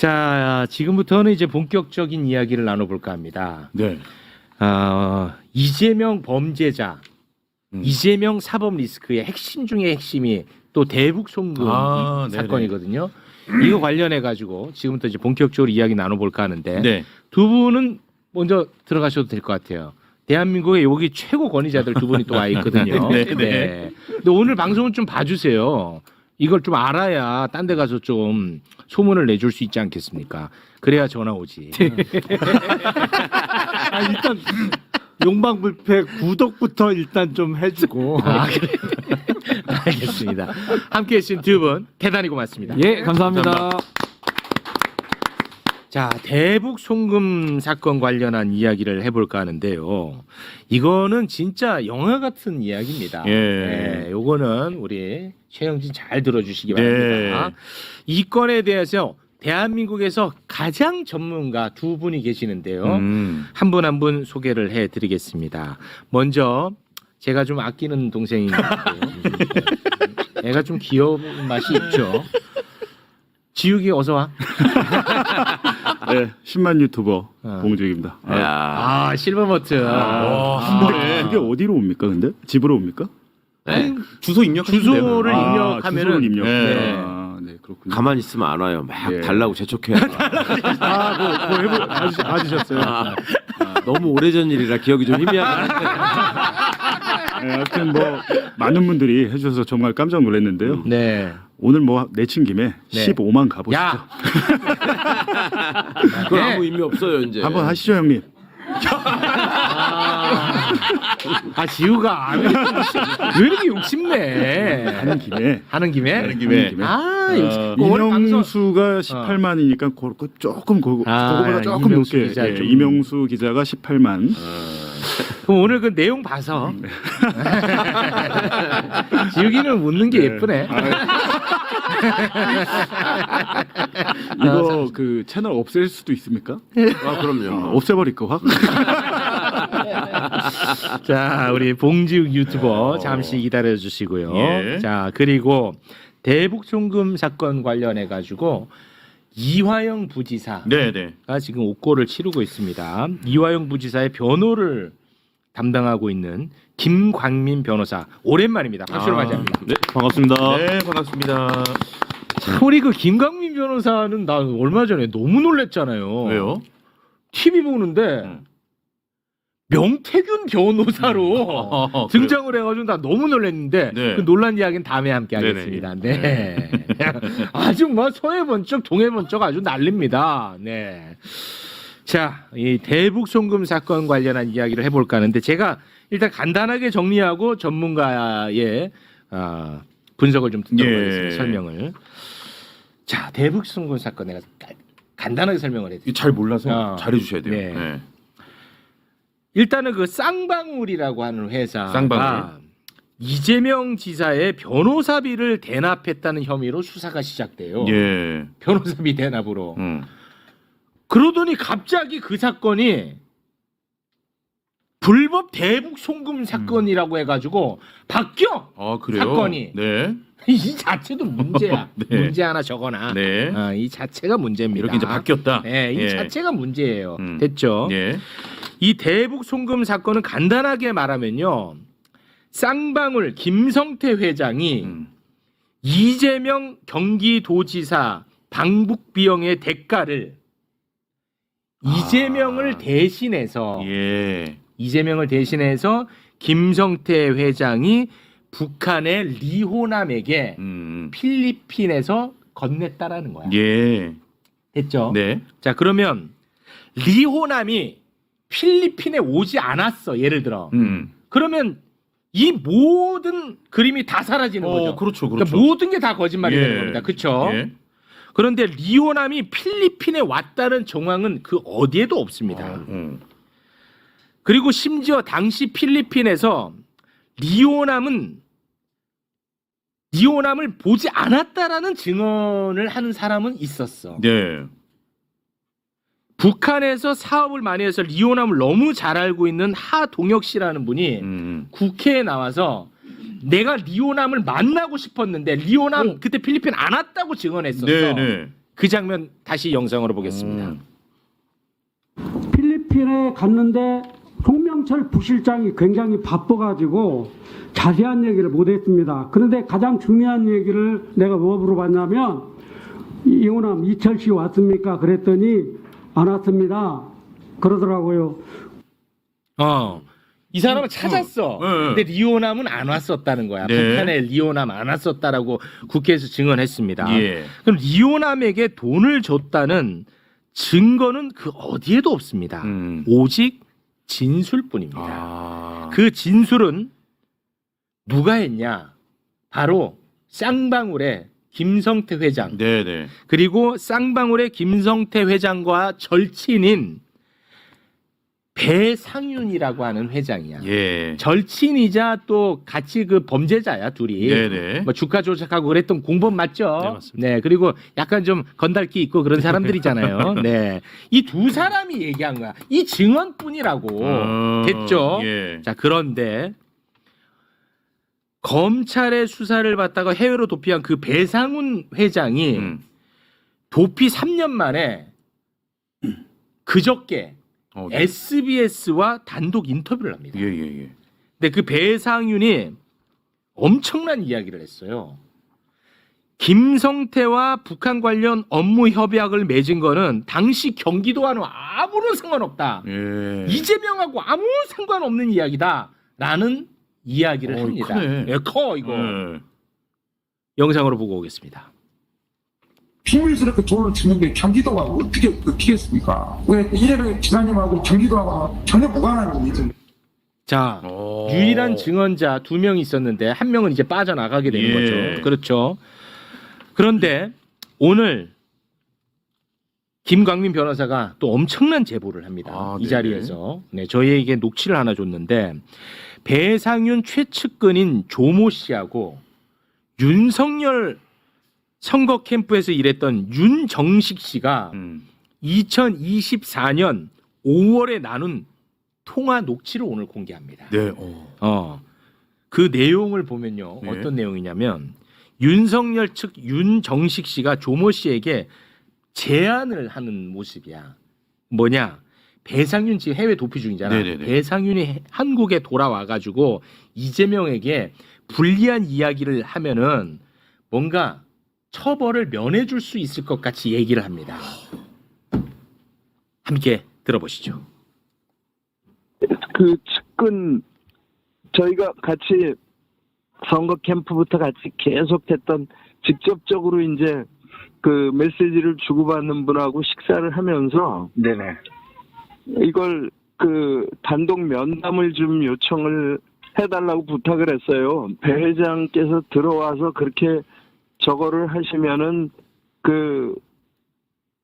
자, 지금부터는 이제 본격적인 이야기를 나눠볼까 합니다. 네. 이재명 범죄자, 이재명 사법 리스크의 핵심 중의 핵심이 또 대북 송금 사건이거든요. 이거 관련해 가지고 지금부터 이제 본격적으로 이야기 나눠볼까 하는데 네. 두 분은 먼저 들어가셔도 될 것 같아요. 대한민국의 여기 최고 권위자들 두 분이 또 와 있거든요. 네, 네. 네. 근데 오늘 방송은 좀 봐주세요. 이걸 좀 알아야 딴 데 가서 좀 소문을 내줄 수 있지 않겠습니까? 그래야 전화 오지. 일단 용방불패 구독부터 일단 좀 해주고. 그래. 알겠습니다. 함께해 주신 두 분 대단히 고맙습니다. 예, 감사합니다. 자, 대북 송금 사건 관련한 이야기를 해볼까 하는데요. 이거는 진짜 영화 같은 이야기입니다. 예. 네, 요거는 우리 최영진 잘 들어주시기 네. 바랍니다. 이 건에 대해서 대한민국에서 가장 전문가 두 분이 계시는데요. 한 분 한 분 소개를 해드리겠습니다. 먼저 제가 좀 아끼는 동생인데요. 애가 좀 귀여운 맛이 있죠. 지욱이 어서 와. 네, 10만 유튜버 봉주익입니다. 실버 버튼. 근데 그게 어디로 옵니까? 근데 집으로 옵니까? 네. 주소 입력하시면 주소를 돼요. 입력하면은 주소를 입력. 네. 네, 그렇군요. 가만히 있으면 안 와요. 막 예. 달라고 재촉해요. 맞으셨어요. 너무 오래전 일이라 기억이 좀 희미하긴 한데. 네, 하여튼 뭐 많은 분들이 해주셔서 정말 깜짝 놀랐는데요. 네. 오늘 뭐 내친 김에 네. 15만 가보시죠. 야. 그건 아무 의미 없어요 이제. 한번 하시죠, 형님. 지우가 왜 이렇게 욕심내? 하는 김에. 하는 김에? 하는 김에. 이명수가 18만이니까 조금 그거보다 조금 이명수 높게. 기자 예, 좀. 이명수 기자가 18만. 그럼 오늘 그 내용 봐서 지우기는 웃는 게 예쁘네. 이거 그 채널 없앨 수도 있습니까? 그럼요. 없애버릴 거 확. 자, 우리 봉지욱 유튜버 잠시 기다려 주시고요. 예. 자, 그리고 대북 송금 사건 관련해 가지고 이화영 부지사가 네. 지금 옥고를 치르고 있습니다. 이화영 부지사의 변호를 담당하고 있는 김광민 변호사 오랜만입니다. 박수로 맞이합니다. 네, 반갑습니다. 네, 반갑습니다. 참, 우리 그 김광민 변호사는 나 얼마 전에 너무 놀랬잖아요. 왜요? TV 보는데 명태균 변호사로 등장을 해가지고 나 너무 놀랐는데 네. 그 놀란 이야기는 다음에 함께 네네. 하겠습니다. 네. 아주 뭐 서해 번쩍 동해 번쩍 아주 난립니다. 네. 자, 이 대북 송금 사건 관련한 이야기를 해볼까 하는데 제가 일단 간단하게 정리하고 전문가의 분석을 좀 듣도록 예. 하겠습니다. 설명을. 자, 대북 송금 사건 내가 간단하게 설명을 해드릴게요. 잘 몰라서 어. 잘해 주셔야 돼요. 네. 네. 일단은 그 쌍방울이라고 하는 회사가 쌍방울. 이재명 지사의 변호사비를 대납했다는 혐의로 수사가 시작돼요. 예. 변호사비 대납으로. 그러더니 갑자기 그 사건이 불법 대북 송금 사건이라고 해가지고 바뀌어. 아, 그래요? 사건이. 네. 이 자체도 문제야. 네. 문제 하나 적어놔. 네. 이 자체가 문제입니다. 이렇게 이제 바뀌었다. 네, 이 예. 자체가 문제예요. 됐죠? 예. 이 대북 송금 사건은 간단하게 말하면요. 쌍방울 김성태 회장이 이재명 경기도지사 방북 비용의 대가를 이재명을 대신해서 이재명을 대신해서 김성태 회장이 북한의 리호남에게 필리핀에서 건넸다라는 거야. 예. 됐죠? 네. 자, 그러면 리호남이 필리핀에 오지 않았어. 예를 들어. 그러면 이 모든 그림이 다 사라지는 거죠. 그렇죠. 그러니까 모든 게 다 거짓말이 되는 겁니다. 그렇죠? 예. 그런데 리호남이 필리핀에 왔다는 정황은 그 어디에도 없습니다. 그리고 심지어 당시 필리핀에서 리호남을 보지 않았다라는 증언을 하는 사람은 있었어. 네. 북한에서 사업을 많이 해서 리호남을 너무 잘 알고 있는 하동혁 씨라는 분이 국회에 나와서 내가 리호남을 만나고 싶었는데 리호남 그때 필리핀 안 왔다고 증언했었어. 네. 그 장면 다시 영상으로 보겠습니다. 필리핀에 갔는데 송명철 부실장이 굉장히 바빠가지고 자세한 얘기를 못했습니다. 그런데 가장 중요한 얘기를 내가 뭐 물어봤냐면 이호남 이철 씨 왔습니까? 그랬더니 안 왔습니다. 그러더라고요. 이 사람은 찾았어. 네. 근데 리오남은 안 왔었다는 거야. 네. 북한에 리오남 안 왔었다라고 국회에서 증언했습니다. 예. 그럼 리오남에게 돈을 줬다는 증거는 그 어디에도 없습니다. 오직 진술뿐입니다. 아. 그 진술은 누가 했냐? 바로 쌍방울의 김성태 회장 네네. 그리고 쌍방울의 김성태 회장과 절친인 배상윤이라고 하는 회장이야. 예. 절친이자 또 같이 그 범죄자야 둘이. 네네. 뭐 주가 조작하고 그랬던 공범 맞죠? 네, 맞습니다. 네, 그리고 약간 좀 건달기 있고 그런 사람들이잖아요. 네, 이 두 사람이 얘기한 거야. 이 증언뿐이라고 됐죠. 예. 자, 그런데 검찰의 수사를 받다가 해외로 도피한 그 배상훈 회장이 도피 3년 만에 그저께 네. SBS와 단독 인터뷰를 합니다. 예. 근데 그 배상윤이 엄청난 이야기를 했어요. 김성태와 북한 관련 업무 협약을 맺은 거는 당시 경기도와는 아무런 상관없다. 예. 이재명하고 아무 상관없는 이야기다라는 이야기를 합니다. 크네. 예, 커 이거. 예. 영상으로 보고 오겠습니다. 비밀스럽게 돈을 주는 게 경기도가 어떻게 어떻겠습니까? 왜 이재명 지사님하고 경기도하고 전혀 무관한 일이죠. 자, 오. 유일한 증언자 2명이 있었는데 한 명은 이제 빠져나가게 되는 예. 거죠. 그렇죠. 그런데 오늘 김광민 변호사가 또 엄청난 제보를 합니다. 아, 이 네네. 자리에서 저희에게 녹취를 하나 줬는데 배상윤 최측근인 조모 씨하고 윤석열 선거 캠프에서 일했던 윤정식 씨가 2024년 5월에 나눈 통화 녹취를 오늘 공개합니다. 네. 그 내용을 보면요. 네. 어떤 내용이냐면 윤석열 측 윤정식 씨가 조모 씨에게 제안을 하는 모습이야. 뭐냐? 배상윤 지금 해외 도피 중이잖아. 네네네. 배상윤이 한국에 돌아와 가지고 이재명에게 불리한 이야기를 하면은 뭔가 처벌을 면해 줄 수 있을 것 같이 얘기를 합니다. 함께 들어보시죠. 그 측근 저희가 같이 선거 캠프부터 같이 계속했던 직접적으로 이제 그 메시지를 주고받는 분하고 식사를 하면서 네네. 이걸 그 단독 면담을 좀 요청을 해달라고 부탁을 했어요. 배 회장께서 들어와서 그렇게 저거를 하시면은 그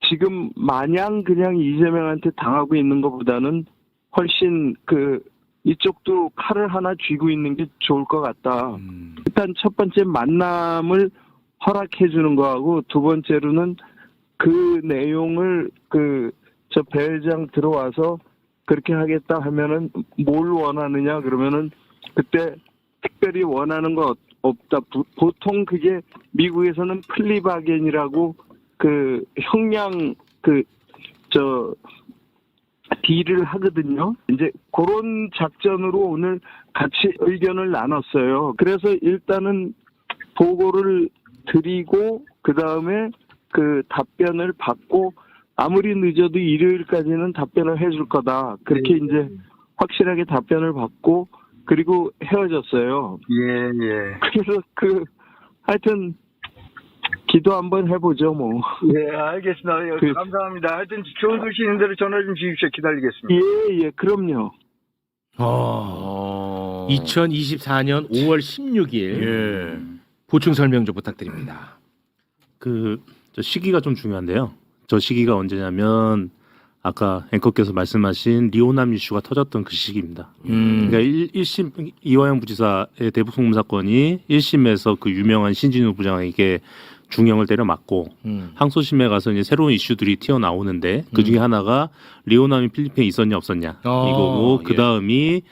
지금 마냥 그냥 이재명한테 당하고 있는 것보다는 훨씬 그 이쪽도 칼을 하나 쥐고 있는 게 좋을 것 같다. 일단 첫 번째 만남을 허락해 주는 거하고 두 번째로는 그 내용을 그 저 배 회장 들어와서 그렇게 하겠다 하면은 뭘 원하느냐 그러면은 그때 특별히 원하는 거 없다. 보통 그게 미국에서는 플리바겐이라고 그 형량 딜을 하거든요. 이제 그런 작전으로 오늘 같이 의견을 나눴어요. 그래서 일단은 보고를 드리고 그 다음에 그 답변을 받고 아무리 늦어도 일요일까지는 답변을 해줄 거다. 그렇게 이제 확실하게 답변을 받고 그리고 헤어졌어요. 예. 그래서 하여튼 기도 한번 해보죠 뭐. 예, 알겠습니다. 감사합니다. 하여튼 좋은 소식 있는 대로 전화 좀 주십시오. 기다리겠습니다. 예, 그럼요. 2024년 5월 16일 예. 보충 설명 좀 부탁드립니다. 저 시기가 좀 중요한데요. 저 시기가 언제냐면 아까 앵커께서 말씀하신 리오남 이슈가 터졌던 그 시기입니다. 그러니까 1심 이화영 부지사의 대북 송금 사건이 1심에서 그 유명한 신진우 부장에게 중형을 때려 맞고 항소심에 가서 이제 새로운 이슈들이 튀어나오는데 그 중에 하나가 리오남이 필리핀에 있었냐 없었냐 이거고 그 다음이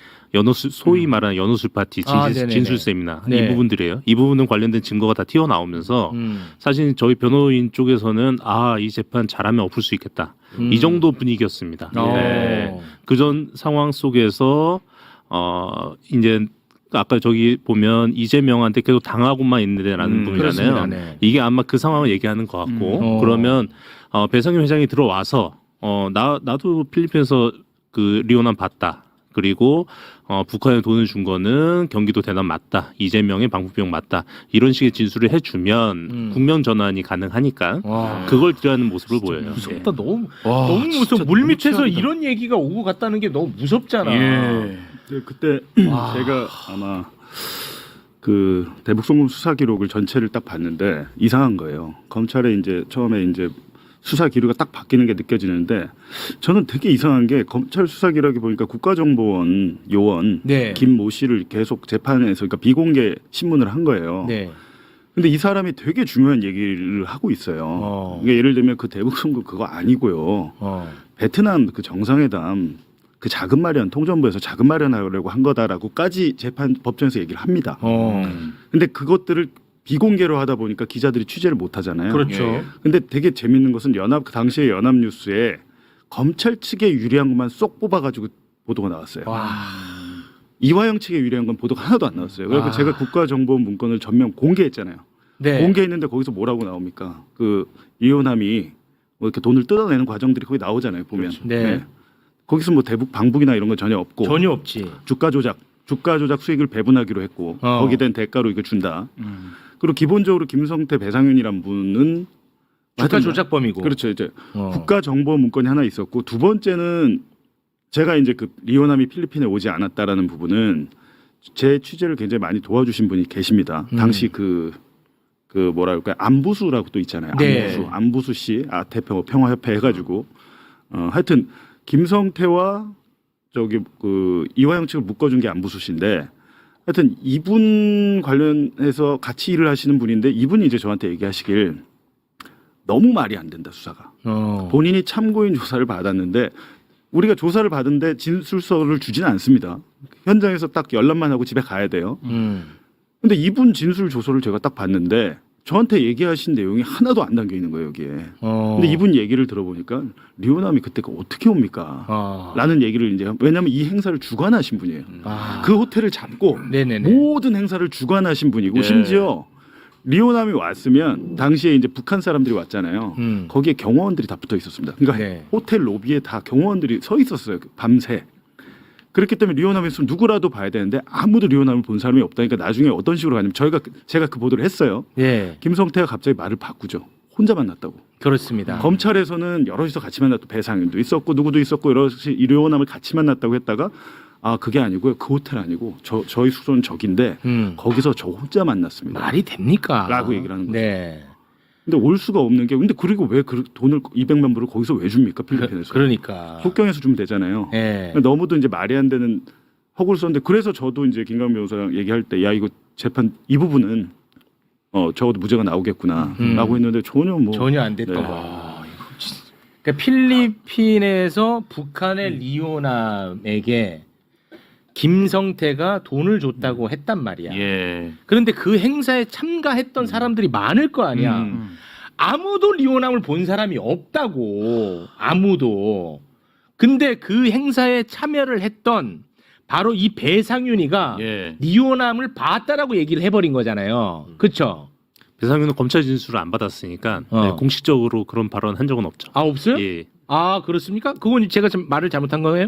소위 말하는 연호술 파티 네네네. 진술세미나 네. 이 부분들이에요. 이 부분은 관련된 증거가 다 튀어나오면서 사실 저희 변호인 쪽에서는 이 재판 잘하면 엎을 수 있겠다. 이 정도 분위기였습니다. 네. 그전 상황 속에서 이제 아까 저기 보면 이재명한테 계속 당하고만 있는데라는 부분이잖아요. 그렇습니다. 네. 이게 아마 그 상황을 얘기하는 것 같고 그러면 배상윤 회장이 들어와서 나도 필리핀에서 그 리오남 봤다. 그리고 북한에 돈을 준 거는 경기도 대남 맞다. 이재명의 방북비용 맞다. 이런 식의 진술을 해주면 국면 전환이 가능하니까 그걸 드러내는 모습을 보여요. 무섭다. 너무 무서워. 물 밑에서 이런 얘기가 오고 갔다는 게 너무 무섭잖아. 네, 그때 제가 아마 그 대북송금 수사 기록을 전체를 딱 봤는데 이상한 거예요. 검찰에 이제 처음에 이제 수사 기록이 딱 바뀌는 게 느껴지는데 저는 되게 이상한 게 검찰 수사 기록에 보니까 국가정보원 요원 네. 김모 씨를 계속 재판에서 그러니까 비공개 신문을 한 거예요. 네. 근데 이 사람이 되게 중요한 얘기를 하고 있어요. 그러니까 예를 들면 그 대북송금 그거 아니고요. 베트남 그 정상회담 그 자금 마련 통전부에서 자금 마련하려고 한 거다라고까지 재판 법정에서 얘기를 합니다. 근데 그것들을 비공개로 하다 보니까 기자들이 취재를 못 하잖아요. 그렇죠. 근데 되게 재밌는 것은 그 당시에 연합뉴스에 검찰 측에 유리한 것만 쏙 뽑아가지고 보도가 나왔어요. 이화영 측에 유리한 건 보도가 하나도 안 나왔어요. 그래서 제가 국가정보원 문건을 전면 공개했잖아요. 네. 공개했는데 거기서 뭐라고 나옵니까? 그 이호남이 뭐 이렇게 돈을 뜯어내는 과정들이 거기 나오잖아요. 보면. 네. 거기서 뭐 대북 방북이나 이런 건 전혀 없고 전혀 없지. 주가 조작 수익을 배분하기로 했고 거기에 대한 대가로 이거 준다. 그리고 기본적으로 김성태 배상윤이란 분은 주가 조작범이고. 그렇죠. 이제 국가정보 문건이 하나 있었고 두 번째는 제가 이제 그 리오남이 필리핀에 오지 않았다라는 부분은 제 취재를 굉장히 많이 도와주신 분이 계십니다. 당시 그 뭐랄까 안부수라고 또 있잖아요. 네. 안부수 씨 대표 평화협회 해가지고 하여튼 김성태와 저기 그 이화영 측을 묶어준 게 안부수 씨인데 하여튼 이분 관련해서 같이 일을 하시는 분인데 이분이 이제 저한테 얘기하시길 너무 말이 안 된다 수사가. 본인이 참고인 조사를 받았는데 우리가 조사를 받은데 진술서를 주지는 않습니다. 현장에서 딱 열람만 하고 집에 가야 돼요. 근데 이분 진술 조서를 제가 딱 봤는데 저한테 얘기하신 내용이 하나도 안 담겨 있는 거예요 여기에. 근데 이분 얘기를 들어보니까 리오남이 그때가 어떻게 옵니까? 라는 얘기를 이제 왜냐하면 이 행사를 주관하신 분이에요. 그 호텔을 잡고 네네네. 모든 행사를 주관하신 분이고 심지어 리오남이 왔으면 당시에 이제 북한 사람들이 왔잖아요. 거기에 경호원들이 다 붙어 있었습니다. 그러니까 네. 호텔 로비에 다 경호원들이 서 있었어요. 밤새. 그렇기 때문에 리오남이 있으면 누구라도 봐야 되는데 아무도 리오남을 본 사람이 없다니까 나중에 어떤 식으로 가냐면 제가 그 보도를 했어요. 예. 김성태가 갑자기 말을 바꾸죠. 혼자 만났다고. 그렇습니다. 검찰에서는 여럿이서 같이 만났고 배상윤도 있었고 누구도 있었고 여럿이 리오남을 같이 만났다고 했다가 그게 아니고요. 그 호텔 아니고 저희 숙소는 저긴데 거기서 저 혼자 만났습니다. 말이 됩니까? 라고 얘기를 하는 거죠. 네. 근데 올 수가 없는 게 근데 그리고 왜 그 돈을 200만 불을 거기서 왜 줍니까 필리핀에서? 그러니까. 국경에서 주면 되잖아요. 네. 너무도 이제 말이 안 되는 허구를 썼는데 그래서 저도 이제 김강 변호사랑 얘기할 때 야 이거 재판 이 부분은 적어도 무죄가 나오겠구나라고 했는데 전혀 안 됐던 거. 그러니까 필리핀에서 북한의 리오남에게 김성태가 돈을 줬다고 했단 말이야. 예. 그런데 그 행사에 참가했던 사람들이 많을 거 아니야. 아무도 리오남을 본 사람이 없다고. 아무도. 근데 그 행사에 참여를 했던 바로 이 배상윤이가 리오남을 봤다라고 얘기를 해버린 거잖아요. 그렇죠? 배상윤은 검찰 진술을 안 받았으니까 공식적으로 그런 발언 한 적은 없죠. 없어요? 예. 그렇습니까? 그건 제가 좀 말을 잘못한 거예요?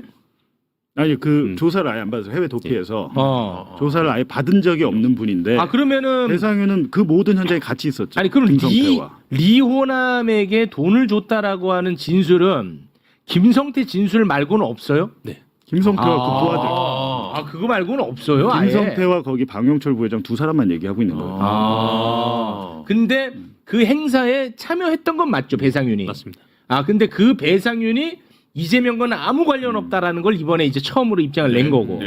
아니 조사를 아예 안 받아서 해외 도피해서 조사를 아예 받은 적이 없는 분인데 그러면은 배상윤은 그 모든 현장에 같이 있었죠. 아니 그럼 김성태와. 리호남에게 돈을 줬다라고 하는 진술은 김성태 진술 말고는 없어요? 네. 김성태와 그 부하들. 그거 말고는 없어요. 김성태와 거기 방영철 부회장 두 사람만 얘기하고 있는 거예요. 근데 그 행사에 참여했던 건 맞죠, 배상윤이? 맞습니다. 근데 그 배상윤이 이재명과는 아무 관련 없다라는 걸 이번에 이제 처음으로 입장을 낸 거고.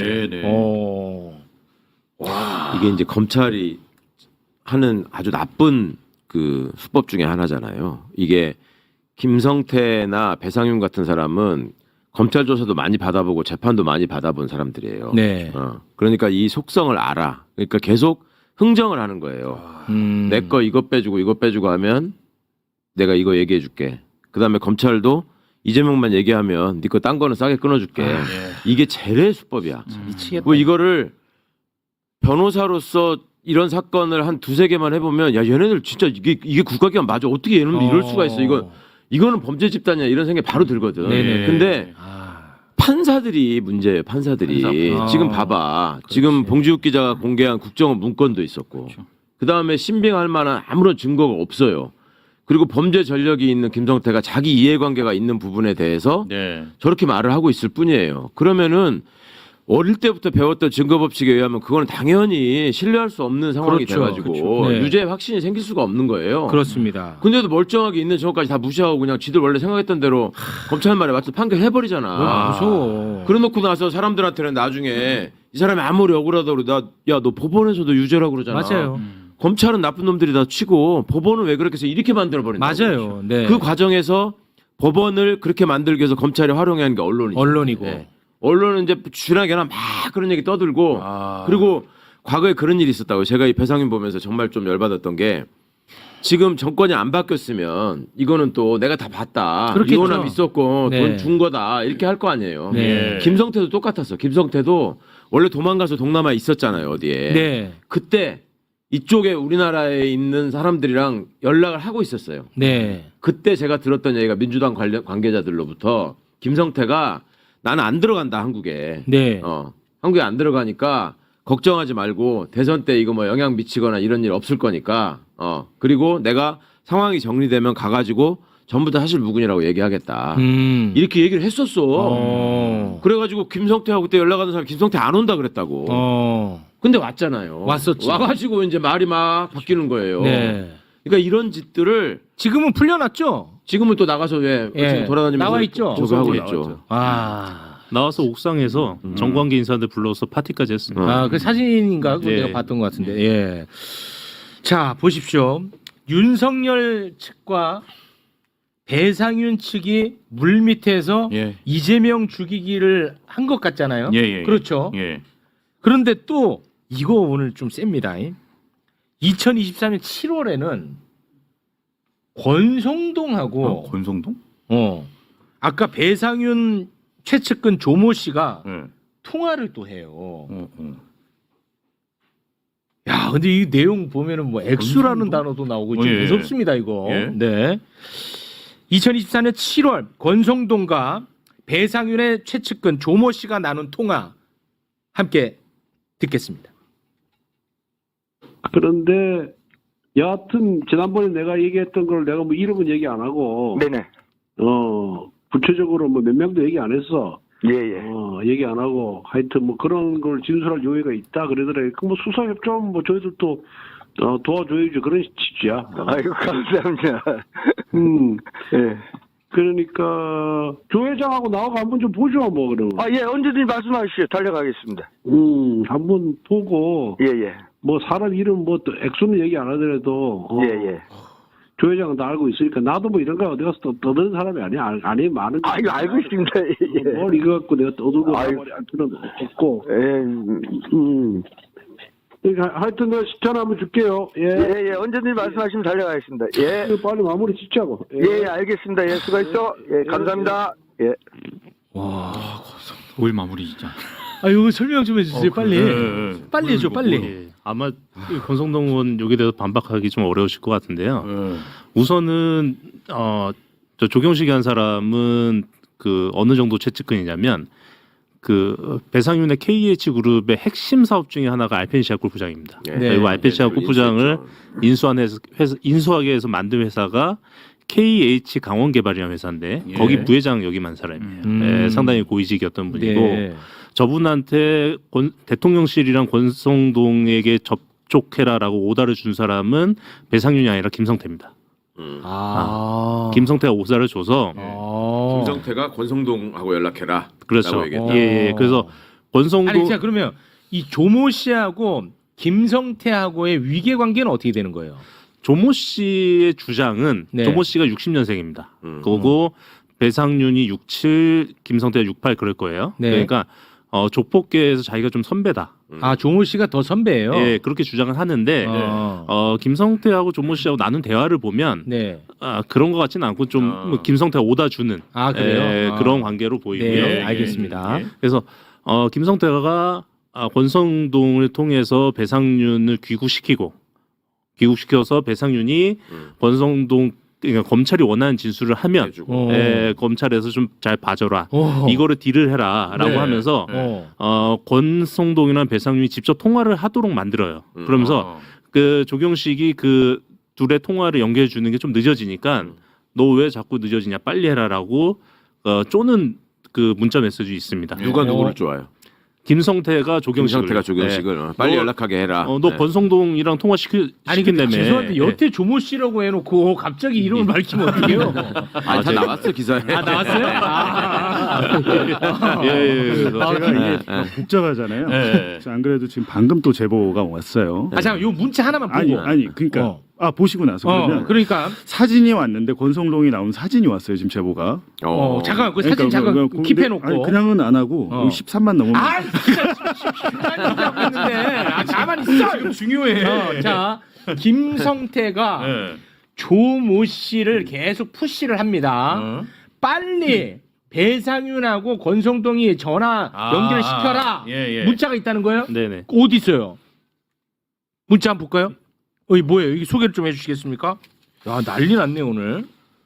이게 이제 검찰이 하는 아주 나쁜 그 수법 중에 하나잖아요. 이게 김성태나 배상윤 같은 사람은 검찰 조사도 많이 받아보고 재판도 많이 받아본 사람들이에요. 네. 그러니까 이 속성을 알아. 그러니까 계속 흥정을 하는 거예요. 내 거 이거 빼주고 하면 내가 이거 얘기해 줄게. 그다음에 검찰도 이재명만 얘기하면 네 거 딴 거는 싸게 끊어줄게. 이게 재래의 수법이야. 미치겠다. 뭐 이거를 변호사로서 이런 사건을 한 두세 개만 해보면 야 얘네들 진짜 이게 국가기관 맞아. 어떻게 얘네들 이럴 수가 있어. 이거는 범죄 집단이야. 이런 생각이 바로 들거든. 네네. 근데 판사들이 문제예요. 판사들이. 지금 봐봐. 지금 봉지욱 기자가 공개한 국정원 문건도 있었고 그다음에 신빙할 만한 아무런 증거가 없어요. 그리고 범죄 전력이 있는 김성태가 자기 이해관계가 있는 부분에 대해서 저렇게 말을 하고 있을 뿐이에요. 그러면은 어릴 때부터 배웠던 증거법칙에 의하면 그거는 당연히 신뢰할 수 없는 상황이 그렇죠. 돼가지고 그렇죠. 네. 유죄 확신이 생길 수가 없는 거예요. 그렇습니다. 근데도 멀쩡하게 있는 증거까지 다 무시하고 그냥 지들 원래 생각했던 대로 검찰 말에 맞춰 판결해버리잖아. 무서워. 그래놓고 나서 사람들한테는 나중에 이 사람이 아무리 억울하다고 야 너 법원에서도 유죄라고 그러잖아. 맞아요. 검찰은 나쁜 놈들이다 치고 법원은 왜 그렇게 해서 이렇게 만들어버린다고. 맞아요. 네. 그 과정에서 법원을 그렇게 만들기 위해서 검찰이 활용하는 게 언론이죠. 언론이고. 네. 언론은 이제 주량이나 막 그런 얘기 떠들고 그리고 과거에 그런 일이 있었다고. 제가 이 배상윤 보면서 정말 좀 열받았던 게 지금 정권이 안 바뀌었으면 이거는 또 내가 다 봤다. 그렇겠죠. 이혼함 있었고 네. 돈 준 거다. 이렇게 할 거 아니에요. 네. 김성태도 똑같았어. 김성태도 원래 도망가서 동남아에 있었잖아요. 어디에. 네. 그때 이쪽에 우리나라에 있는 사람들이랑 연락을 하고 있었어요. 네. 그때 제가 들었던 얘기가 민주당 관계자들로부터 김성태가 나는 안 들어간다 한국에. 네. 한국에 안 들어가니까 걱정하지 말고 대선 때 이거 뭐 영향 미치거나 이런 일 없을 거니까. 그리고 내가 상황이 정리되면 가가지고 전부 다 사실 무근이라고 얘기하겠다. 이렇게 얘기를 했었어. 그래가지고 김성태하고 그때 연락하는 사람 김성태 안 온다 그랬다고. 근데 왔잖아요. 왔었지. 와가지고 이제 말이 막 바뀌는 거예요. 네. 그러니까 이런 짓들을 지금은 풀려났죠? 지금은 또 나가서 왜 지금 돌아다니면서 나와 있죠? 저거 하고 있죠. 나와서 옥상에서 정관계 인사들 불러서 파티까지 했습니다. 그 사진인가? 그거 네. 내가 봤던 것 같은데. 예. 자, 보십시오. 윤석열 측과 배상윤 측이 물밑에서 이재명 죽이기를 한 것 같잖아요. 그렇죠. 그런데 또 이거 오늘 좀 셉니다. 2023년 7월에는 권성동하고 권성동? 아까 배상윤 최측근 조모 씨가 통화를 또 해요. 야, 근데 이 내용 보면은 뭐 액수라는 단어도 나오고 좀 무섭습니다, 이거. 네. 2024년 7월 권성동과 배상윤의 최측근 조모 씨가 나눈 통화 함께 듣겠습니다. 그런데 여하튼 지난번에 내가 얘기했던 걸 내가 뭐 이름은 얘기 안 하고 네네. 구체적으로 뭐 몇 명도 얘기 안 했어. 예예. 얘기 안 하고 하여튼 뭐 그런 걸 진술할 요의가 있다 그러더래. 그뭐 수사 협조하면 뭐 저희들도 도와줘야지 그런 취지야. 아이고 감사합니다. 예. 그러니까 조 회장하고 나하고 한번 좀 보죠 뭐 그러면. 예 언제든지 말씀하시죠. 달려가겠습니다. 한번 보고. 예예. 뭐 사람 이름 뭐 또 액수는 얘기 안 하더라도. 예예. 조 회장은 다 알고 있으니까 나도 뭐 이런 거 어디 가서 떠드는 사람이 아니야. 아니 많은 거. 아이고 알고 있습니다. 예. 뭘 이거 갖고 내가 떠들고 말이 안 필요는 없고. 그러니까 하여튼 내가 시간 한번 줄게요. 예 언제든지 말씀하시면 달려가겠습니다. 예. 빨리 마무리 짓자고. 예 알겠습니다. 예 수고했어. 예 감사합니다. 예. 올 마무리 진짜. 이거 설명 좀 해주세요, 빨리. 빨리 해줘, 빨리. 예, 아마 권성동 의원 여기에 대해서 반박하기 좀 어려우실 것 같은데요. 우선은 저 조경식이 한 사람은 그 어느 정도 최측근이냐면 그 배상윤의 KH 그룹의 핵심 사업 중에 하나가 알펜시아 골프장입니다. 그리고 알펜시아 골프장을 인수하기 위해서 만든 회사가 KH 강원개발이라는 회사인데 거기 부회장 역임한 사람이에요. 상당히 고위직이었던 분이고 저분한테 대통령실이랑 권성동에게 접촉해라라고 오다를 준 사람은 배상윤이 아니라 김성태입니다. 김성태가 오다를 줘서 김성태가 권성동하고 연락해라. 그렇죠. 그래서 권성동 아니, 자 그러면 이 조모 씨하고 김성태하고의 위계 관계는 어떻게 되는 거예요? 조모 씨의 주장은 조모 씨가 60년생입니다. 그리고 배상윤이 67, 김성태가 68 그럴 거예요. 네. 그러니까 조폭계에서 자기가 좀 선배다. 아 조모 씨가 더 선배예요. 예, 그렇게 주장을 하는데 김성태하고 조모 씨하고 나눈 대화를 보면 네. 그런 것 같지는 않고 좀 뭐 김성태가 오다 주는 그래요? 그런 관계로 보이고요. 네, 알겠습니다. 그래서 김성태가 권성동을 통해서 배상윤을 귀국시켜서 배상윤이 권성동 그러니까 검찰이 원하는 진술을 하면 검찰에서 좀 잘 봐줘라. 이거를 딜을 해라라고 네. 하면서 권성동이랑 배상윤이 직접 통화를 하도록 만들어요. 그러면서 그 조경식이 그 둘의 통화를 연결해 주는 게 좀 늦어지니까 너 왜 자꾸 늦어지냐 빨리 해라라고 쪼는 그 문자 메시지 있습니다. 누가 누구를 좋아요? 김성태가 조경식을 김성태가 조경식을 빨리 연락하게 해라. 너 권성동이랑 통화 시킨다며. 죄송한데 여태 조모 씨라고 해놓고 갑자기 이름을 밝히면 어떡해요? 다 나왔어 기사에. 나왔어요? 제가 이게 복잡하잖아요. 그래서 안 그래도 지금 방금 또 제보가 왔어요. 잠깐 요 문자 하나만 보고. 아니 그러니까 보시고 나서 그러면 그러니까 사진이 왔는데 권성동이 나온 사진이 왔어요 지금 제보가. 잠깐 그 사진 잠깐 킵해놓고. 아니 그냥은 안 하고 13만 넘으면. 진짜 하고 있는데 가만히 있어. 지금 중요해. 자 김성태가 조모 씨를 계속 푸시를 합니다. 빨리 배상윤하고 권성동이 전화 연결시켜라. 문자가 있다는 거예요? 네네. 어디 있어요? 문자 한번 볼까요? 이게 뭐예요? 이게 소개를 좀 해주시겠습니까? 야 난리 났네 오늘.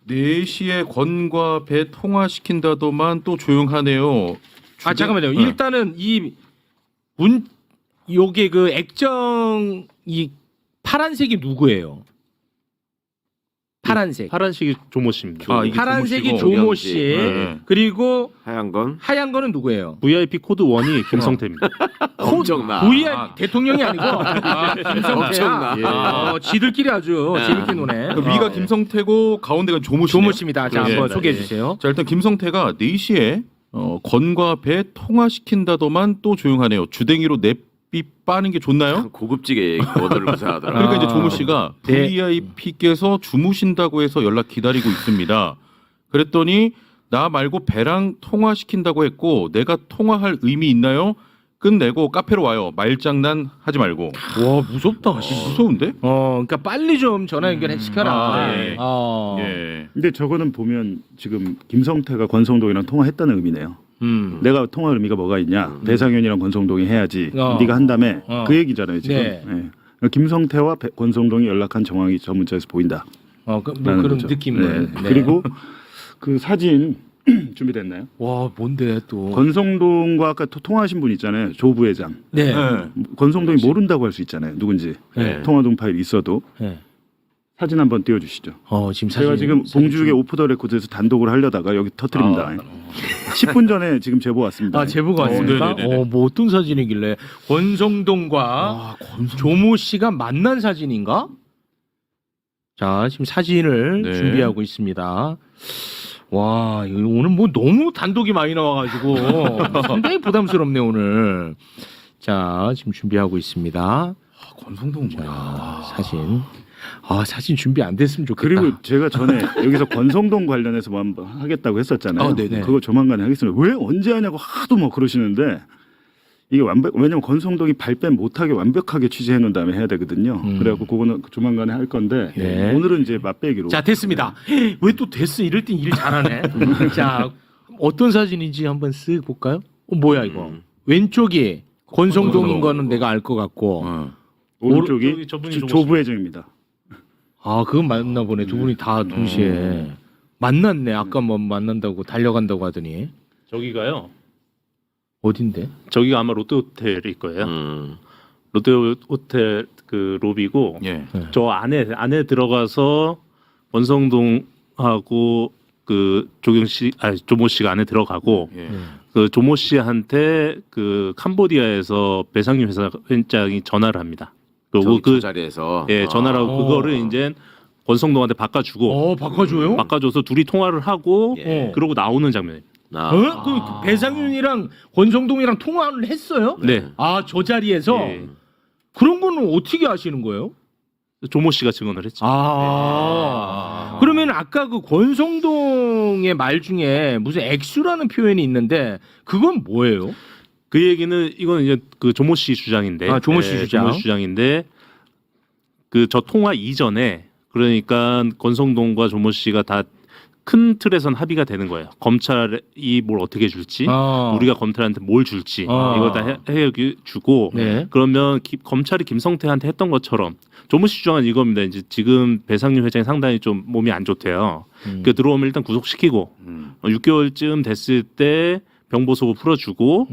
4시에 권과 배 통화시킨다더만 또 조용하네요. 잠깐만요. 일단은 요게 그 액정 이 파란색이 누구예요? 파란색이 조모 씨입니다. 파란색이 조모 씨. 그리고 하얀 건 하얀 거는 누구예요? VIP 코드 1이 김성태입니다. 엄청나. VIP 대통령이 아니고 엄청나. 지들끼리 아주 재밌게 노네. 위가 김성태고 가운데가 조모 씨네요. 조모 씨입니다. 자 한번 소개해 주세요. 자 일단 김성태가 4시에 권과 배 통화시킨다더만 또 조용하네요. 주댕이로 냅비 빠는 게 좋나요? 고급지게 워드를 구사하더라. 그러니까 이제 조모 씨가 VIP께서 주무신다고 해서 연락 기다리고 있습니다. 그랬더니 나 말고 배랑 통화시킨다고 했고 내가 통화할 의미 있나요? 끝내고 카페로 와요. 말장난 하지 말고. 와 무섭다. 무서운데? 그러니까 빨리 좀 전화 연결 시켜라. 근데 저거는 보면 지금 김성태가 권성동이랑 통화했다는 의미네요. 내가 통화 의미가 뭐가 있냐? 배상윤이랑 권성동이 해야지. 네가 한 다음에 그 얘기잖아요 지금. 네. 김성태와 권성동이 연락한 정황이 저 문자에서 보인다. 그런 거죠. 느낌네. 그리고 그 사진 준비됐나요? 와 뭔데 또? 권성동과 아까 통화하신 분 있잖아요. 조 부회장. 네. 권성동이 모른다고 할 수 있잖아요. 누군지. 통화동 파일 있어도. 사진 한번 띄워주시죠. 지금 제가 지금 봉주의 오프 더 레코드에서 단독을 하려다가 여기 터뜨립니다. 10분 전에 지금 제보 왔습니다. 제보가 왔습니까? 뭐 어떤 사진이길래 권성동과 조모 씨가 만난 사진인가? 자 지금 사진을 준비하고 있습니다. 와 이거 오늘 뭐 너무 단독이 많이 나와가지고 상당히 부담스럽네 오늘. 자 지금 준비하고 있습니다. 권성동 뭐야? 사진. 사진 준비 안 됐으면 좋겠다. 그리고 제가 전에 여기서 권성동 관련해서 뭐 한번 하겠다고 했었잖아요. 네네. 그거 조만간에 하겠습니다. 왜 언제 하냐고 하도 뭐 그러시는데 이게 왜냐면 권성동이 발뺌 못하게 완벽하게 취재해 놓은 다음에 해야 되거든요. 그래갖고 그거는 조만간에 할 건데 오늘은 이제 맛배기로. 자 됐습니다. 왜 또 됐어? 이럴 땐 일 잘하네. 자 어떤 사진인지 한번 쓱 볼까요? 뭐야 이거? 왼쪽이 권성동인 거는 내가 알 것 같고 오른쪽이 조 부회장입니다. 그건 맞나 보네. 두 분이 다 동시에 만났네. 아까 뭐 만난다고 달려간다고 하더니 저기가요. 어딘데? 저기가 아마 롯데호텔일 거예요. 롯데호텔 그 로비고 저 안에 들어가서 권성동하고 그 조모 씨가 안에 들어가고 그 조모 씨한테 그 캄보디아에서 배상윤 회장이 전화를 합니다. 그 자리에서 전화를 하고 그거를 이제 권성동한테 바꿔주고 바꿔줘서 둘이 통화를 하고 그러고 나오는 장면입니다. 그 배상윤이랑 권성동이랑 통화를 했어요? 네. 저 자리에서 그런 거는 어떻게 아시는 거예요? 조모 씨가 증언을 했죠. 그러면 아까 그 권성동의 말 중에 무슨 액수라는 표현이 있는데 그건 뭐예요? 그 얘기는 이건 이제 그 조모 씨 주장인데. 아, 조모 씨 주장. 조모 씨 주장인데 그 저 통화 이전에 그러니까 권성동과 조모 씨가 다 큰 틀에선 합의가 되는 거예요. 검찰이 뭘 어떻게 줄지, 우리가 검찰한테 뭘 줄지 이걸 다 해주고 네. 그러면 검찰이 김성태한테 했던 것처럼 조모 씨 주장은 이겁니다. 이제 지금 배상윤 회장이 상당히 좀 몸이 안 좋대요. 그 들어오면 일단 구속시키고 6개월쯤 됐을 때 병보소고 풀어주고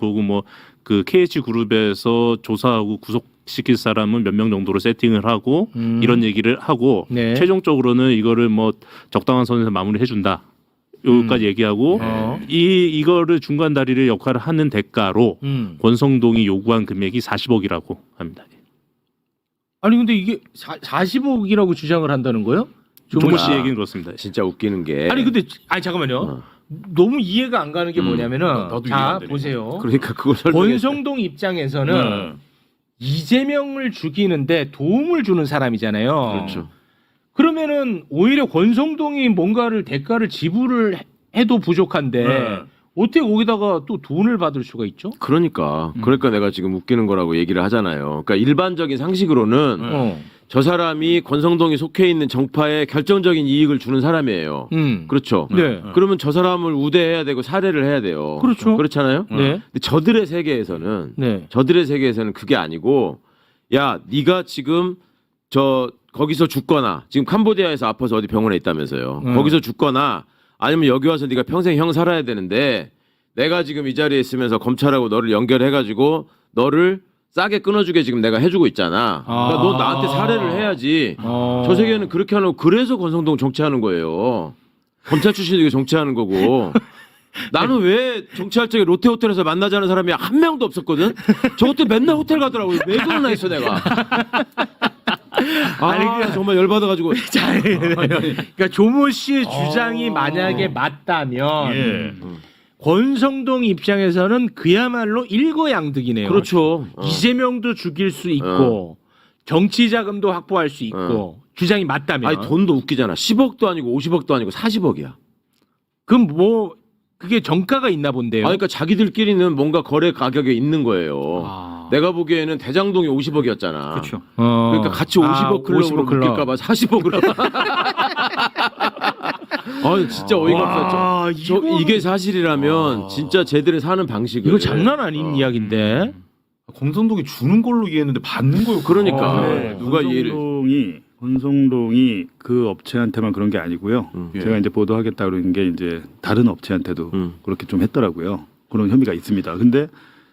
그리고 뭐 그 KH 그룹에서 조사하고 구속시킬 사람은 몇 명 정도로 세팅을 하고 이런 얘기를 하고 네. 최종적으로는 이거를 뭐 적당한 선에서 마무리해 준다. 여기까지 얘기하고 이거를 중간 다리를 역할을 하는 대가로 권성동이 요구한 금액이 40억이라고 합니다. 아니 근데 이게 40억이라고 주장을 한다는 거예요? 조모 씨 얘기는 그렇습니다. 진짜 웃기는 게 아니 근데 아니 잠깐만요. 너무 이해가 안 가는 게 뭐냐면은 나도 이해가 자 안 되네. 보세요. 그러니까 그걸 설명해. 권성동 입장에서는 이재명을 죽이는데 도움을 주는 사람이잖아요. 그렇죠. 그러면은 오히려 권성동이 뭔가를 대가를 지불을 해도 부족한데 어떻게 거기다가 또 돈을 받을 수가 있죠? 그러니까 내가 지금 웃기는 거라고 얘기를 하잖아요. 그러니까 일반적인 상식으로는 저 사람이 권성동이 속해 있는 정파에 결정적인 이익을 주는 사람이에요. 그렇죠. 네. 그러면 저 사람을 우대해야 되고 살해를 해야 돼요. 그렇죠. 그렇잖아요. 네. 근데 저들의 세계에서는 그게 아니고 야, 네가 지금 거기서 죽거나 지금 캄보디아에서 아파서 어디 병원에 있다면서요. 거기서 죽거나 아니면 여기 와서 네가 평생 형 살아야 되는데 내가 지금 이 자리에 있으면서 검찰하고 너를 연결해가지고 너를 싸게 끊어주게 지금 내가 해주고 있잖아. 그러니까 너 나한테 살해를 해야지. 저 세계는 그렇게 하는 거. 그래서 권성동 정치하는 거예요. 검찰 출신이 정치하는 거고. 나는 왜 정치할 적에 롯데호텔에서 만나자는 사람이 한 명도 없었거든. 저것도 맨날 호텔 가더라고요. 왜 그러나 했어 내가. 아니 정말 열받아가지고. 그러니까 조모 씨의 주장이 만약에 맞다면 권성동 입장에서는 그야말로 일거양득이네요. 그렇죠. 이재명도 죽일 수 있고 정치 자금도 확보할 수 있고 주장이 맞다면. 아니 돈도 웃기잖아. 10억도 아니고 50억도 아니고 40억이야. 그럼 뭐 그게 정가가 있나 본데요. 그러니까 자기들끼리는 뭔가 거래 가격에 있는 거예요. 내가 보기에는 대장동이 50억이었잖아. 그렇죠. 그러니까 같이 50억 클럽으로 50억 클럽. 묶일까봐 40억으로. 아 진짜 어이가 없어. 이게 사실이라면 진짜 쟤들이 사는 방식을. 이거 장난 아닌 이야기인데. 권성동이 주는 걸로 이해했는데 받는 거요. 그러니까 누가 이해를? 권성동이 그 업체한테만 그런 게 아니고요. 예. 제가 이제 보도하겠다 그러는 게 이제 다른 업체한테도 그렇게 좀 했더라고요. 그런 혐의가 있습니다. 근데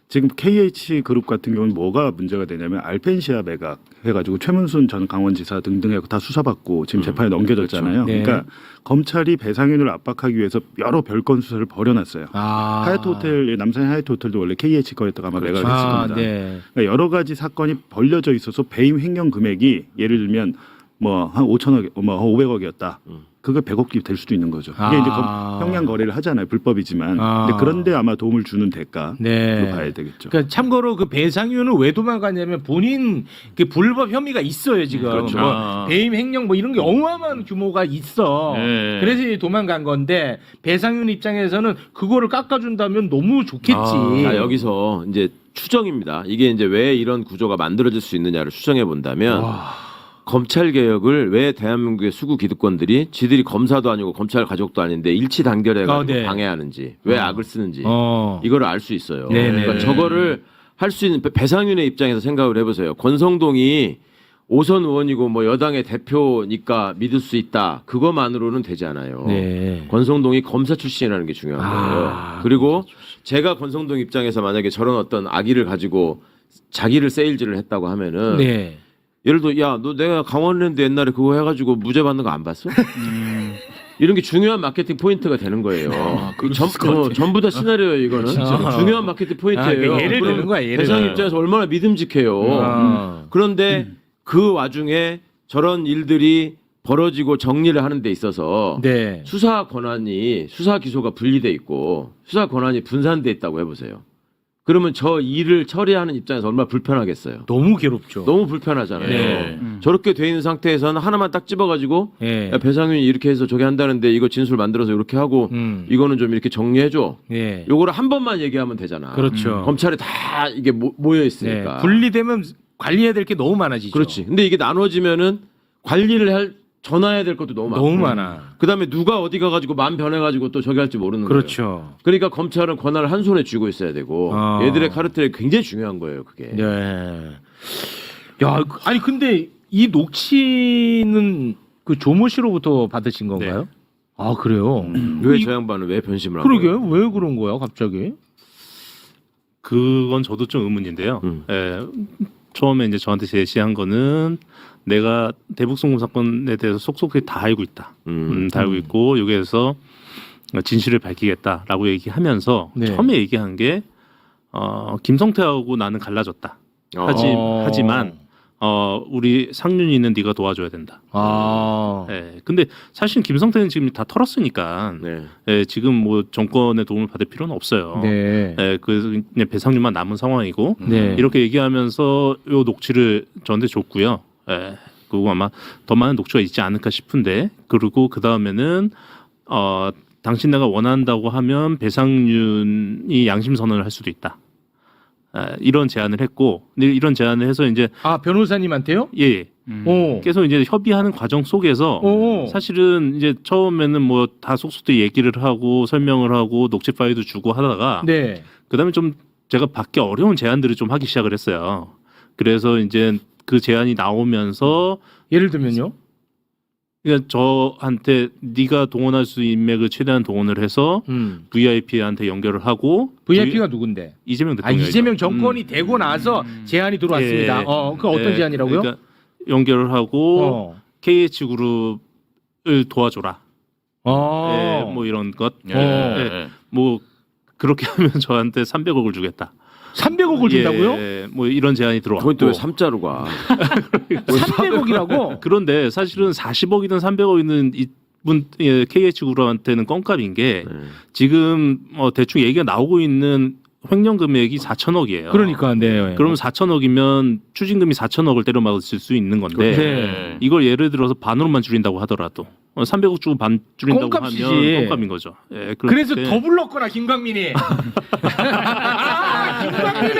지금 KH 그룹 같은 경우는 뭐가 문제가 되냐면 알펜시아 매각 해가지고 최문순 전 강원지사 등등하고 다 수사받고 지금 재판에 넘겨졌잖아요. 그렇죠. 네. 그러니까 검찰이 배상윤을 압박하기 위해서 여러 별건 수사를 벌여놨어요. 하얏트 호텔, 남산 하얏트 호텔도 원래 KH 거였다가 아마 매각을 했을 겁니다. 네. 그러니까 여러 가지 사건이 벌려져 있어서 배임 횡령 금액이 예를 들면 뭐 한 5천억, 뭐 500억이었다. 그게 100억이 될 수도 있는 거죠. 이게 이제 형량 거래를 하잖아요. 불법이지만. 근데 그런데 아마 도움을 주는 대가로 봐야 되겠죠. 그러니까 참고로 그 배상윤은 왜 도망갔냐면 본인 그 불법 혐의가 있어요 지금. 그렇죠. 뭐 배임 횡령 뭐 이런 게 어마어마한 규모가 있어. 네. 그래서 이제 도망간 건데 배상윤 입장에서는 그거를 깎아준다면 너무 좋겠지. 자 여기서 이제 추정입니다. 이게 이제 왜 이런 구조가 만들어질 수 있느냐를 추정해 본다면. 검찰 개혁을 왜 대한민국의 수구 기득권들이 지들이 검사도 아니고 검찰 가족도 아닌데 일치 단결해가지고 네. 방해하는지 왜 악을 쓰는지 어. 이거를 알 수 있어요. 네네. 그러니까 저거를 할 수 있는 배상윤의 입장에서 생각을 해보세요. 권성동이 5선 의원이고 뭐 여당의 대표니까 믿을 수 있다. 그것만으로는 되지 않아요. 네. 권성동이 검사 출신이라는 게 중요한 거예요. 그리고 제가 권성동 입장에서 만약에 저런 어떤 악의를 가지고 자기를 세일즈를 했다고 하면은 네. 예를 들어 야 너 내가 강원랜드 옛날에 그거 해가지고 무죄 받는 거 안 봤어? 이런 게 중요한 마케팅 포인트가 되는 거예요. 전부 다 시나리오예요 이거는. 중요한 마케팅 포인트예요. 그러니까 예를 드는 거야. 예를 대상 들어. 입장에서 얼마나 믿음직해요. 그런데 그 와중에 저런 일들이 벌어지고 정리를 하는 데 있어서 네. 수사 기소가 분리돼 있고 수사 권한이 분산돼 있다고 해보세요. 그러면 저 일을 처리하는 입장에서 얼마나 불편하겠어요. 너무 괴롭죠. 너무 불편하잖아요. 네. 저렇게 돼 있는 상태에서는 하나만 딱 집어가지고 예. 야, 배상윤이 이렇게 해서 저게 한다는데 이거 진술 만들어서 이렇게 하고 이거는 좀 이렇게 정리해줘. 예. 요거를 한 번만 얘기하면 되잖아. 그렇죠. 검찰이 다 이게 모여 네. 있으니까. 분리되면 관리해야 될 게 너무 많아지죠. 그렇지. 근데 이게 나눠지면은 관리를 할 전화해야 될 것도 너무 많고. 너무 많아. 그다음에 누가 어디 가가지고 마음 변해가지고 또 저기 할지 모르는 거예요. 그렇죠. 그러니까 검찰은 권한을 한 손에 쥐고 있어야 되고 얘들의 카르텔이 굉장히 중요한 거예요. 그게. 네. 야, 아니 근데 이 녹취는 그 조모 씨로부터 받으신 건가요? 네. 아 그래요? 왜 저 양반은 왜 변심을 한 그러게요. 거예요? 왜 그런 거야 갑자기? 그건 저도 좀 의문인데요. 예, 처음에 이제 저한테 제시한 거는 내가 대북송금 사건에 대해서 속속히 다 알고 있다. 다 알고 있고 여기에서 진실을 밝히겠다라고 얘기하면서 네. 처음에 얘기한 게 김성태하고 나는 갈라졌다. 하지만 우리 상윤이는 네가 도와줘야 된다. 아, 예, 근데 사실 김성태는 지금 다 털었으니까 네. 예, 지금 뭐 정권의 도움을 받을 필요는 없어요. 네. 예, 그래서 그냥 배상률만 남은 상황이고 네. 이렇게 얘기하면서 요 녹취를 저한테 줬고요. 예, 그리고 아마 더 많은 녹취가 있지 않을까 싶은데 그리고 그 다음에는 당신 내가 원한다고 하면 배상윤이 양심 선언을 할 수도 있다. 이런 제안을 했고 근데 이런 제안을 해서 이제 아 변호사님한테요? 예. 오. 계속 이제 협의하는 과정 속에서 오. 사실은 이제 처음에는 뭐 다 속속들이 얘기를 하고 설명을 하고 녹취 파일도 주고 하다가 네. 그다음에 좀 제가 받기 어려운 제안들을 좀 하기 시작을 했어요. 그래서 이제 그 제안이 나오면서 예를 들면요? 그러니까 저한테 네가 동원할 수 있는 인맥을 최대한 동원을 해서 VIP한테 연결을 하고 VIP가 누군데? 이재명 아 대통령 이재명 정권이 되고 나서 제안이 들어왔습니다. 예. 그 어떤 예. 제안이라고요? 그러니까 연결을 하고 KH 그룹을 도와줘라. 예, 뭐 이런 것. 예. 뭐 그렇게 하면 저한테 300억을 주겠다. 300억을 준다고요? 예, 뭐 이런 제안이 들어왔고. 그건 또 왜 3자로 가? 300억이라고? 그런데 사실은 40억이든 300억이든 이분 KH 그룹한테는 껌값인 게 지금 대충 얘기가 나오고 있는 횡령 금액이 4천억이에요. 그러니까 네. 그러면 4천억이면 추징금이 4천억을 때려 맞을 수 있는 건데 네. 이걸 예를 들어서 반으로만 줄인다고 하더라도 300억 주고 반 줄인다고 껌값이지. 하면 껌값인 거죠. 예, 그래서 그렇게 더 불렀구나 김광민이. 김광민이.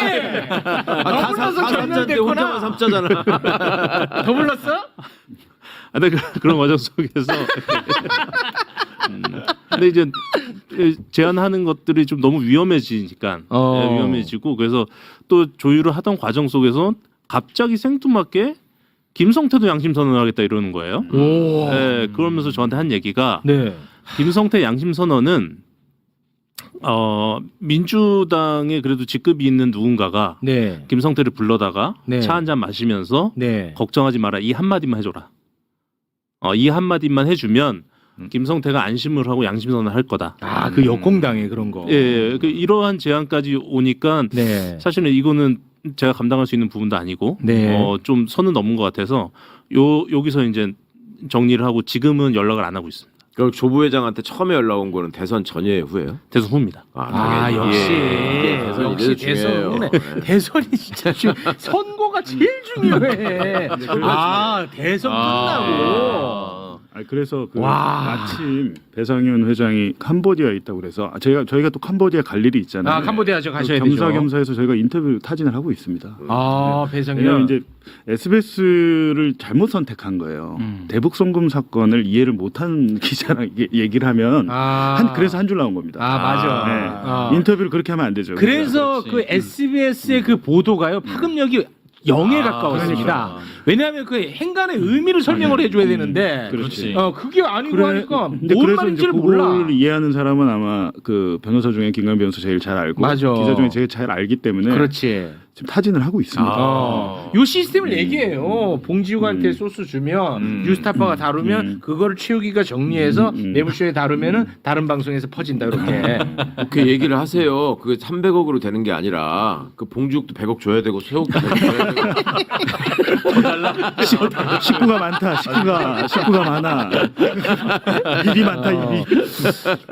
더 불러서 혼자만 결렬됐구나. 3자잖아. 더 불렀어? 네, 그런 과정 속에서 근데 이제 제안하는 것들이 좀 너무 위험해지니까 위험해지고 그래서 또 조율을 하던 과정 속에서 갑자기 생뚱맞게 김성태도 양심 선언하겠다 이러는 거예요. 네, 그러면서 저한테 한 얘기가 네. 김성태 양심 선언은 민주당에 그래도 직급이 있는 누군가가 네. 김성태를 불러다가 네. 차 한 잔 마시면서 네. 걱정하지 마라 이 한마디만 해줘라. 이 한마디만 해주면 김성태가 안심을 하고 양심 선언을 할 거다. 아, 그 역공당에 그런 거. 예, 그 이러한 제안까지 오니까 네. 사실은 이거는 제가 감당할 수 있는 부분도 아니고 네. 좀 선은 넘은 것 같아서 여기서 이제 정리를 하고 지금은 연락을 안 하고 있습니다. 그럼 조 부회장한테 처음에 연락 온 거는 대선 전에 후예요? 대선 후입니다. 아, 당연히. 역시. 예. 대선이 역시 제일 중요해요. 대선. 네. 대선이 진짜 선거가 제일 중요해. 아, 대선 끝나고. 그래서 와. 마침 배상윤 회장이 캄보디아에 있다고 그래서 저희가 또 캄보디아 갈 일이 있잖아요. 아, 캄보디아 저 가셔야 되죠. 겸사겸사해서 저희가 인터뷰 타진을 하고 있습니다. 아, 왜냐하면 배상윤. 이제 SBS를 잘못 선택한 거예요. 대북 송금 사건을 이해를 못한 기자랑 얘기를 하면 그래서 한 줄 나온 겁니다. 아, 맞아. 네. 인터뷰를 그렇게 하면 안 되죠. 그래서 그 SBS의 그 보도가요 파급력이 0에 가까웠습니다. 왜냐하면 그 행간의 의미를 설명을 해줘야 되는데, 그렇지. 그게 아니고 하니까 근데 뭔 그래서 말인지를 이제 몰라. 그걸 이해하는 사람은 아마 그 변호사 중에 김광 변호사 제일 잘 알고, 맞아. 기자 중에 제일 잘 알기 때문에 그렇지. 지금 타진을 하고 있습니다. 요 시스템을 얘기해요. 봉지욱한테 소스 주면 뉴스타파가 다루면 그거를 최욱이가 정리해서 매부쇼에 다루면은 다른 방송에서 퍼진다 이렇게. 그 얘기를 하세요. 그게 300억으로 되는 게 아니라 그 봉지욱도 100억 줘야 되고 최욱도 100억 줘야 되고 식구가 많다. 식구가 많아. 일이 많다. 일이.